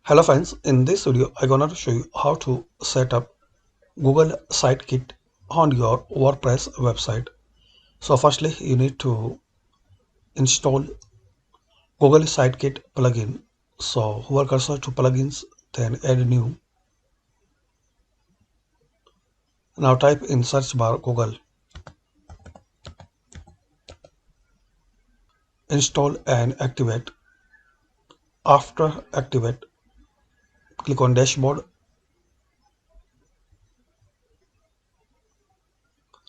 Hello friends, in this video I'm gonna show you how to set up Google Sitekit on your WordPress website. So firstly you need to install Google Sitekit plugin. So hover cursor to plugins, then add new. Now type in search bar Google. Install and activate. After activate, click on dashboard.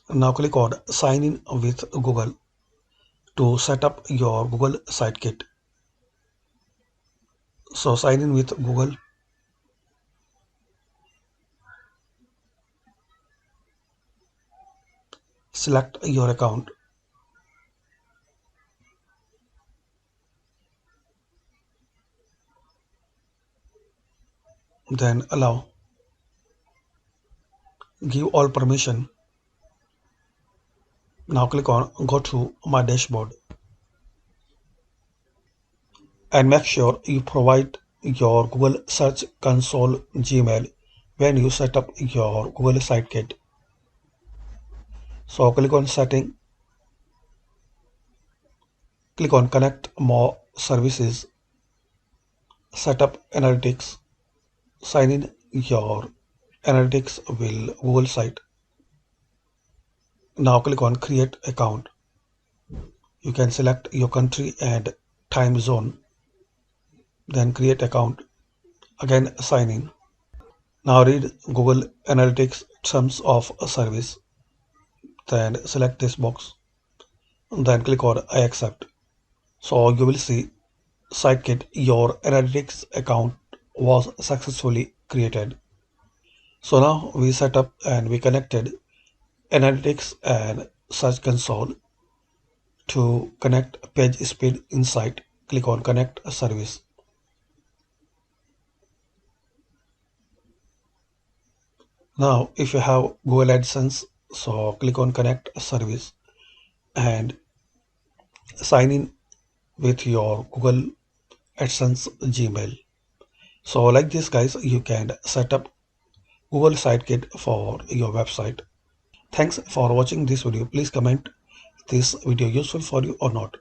Now click on sign in with Google to set up your Google Sitekit. So sign in with Google. Select your account. Then allow. Give all permission. Now click on go to my dashboard and make sure you provide your Google Search Console Gmail when you set up your Google Sitekit. So click on setting, click on connect more services, set up analytics, sign in your analytics will Google site. Now click on create account. You can select your country and time zone, then create account, again sign in. Now read Google Analytics terms of service, then select this box, then click on I accept. So you will see Sitekit, your analytics account was successfully created. So now we set up and we connected analytics and search console. To connect page speed insight, click on connect service. Now if you have Google AdSense, so click on connect service and sign in with your Google AdSense Gmail. So like this guys, you can set up Google Sitekit for your website. Thanks for watching this video. Please comment this video useful for you or not.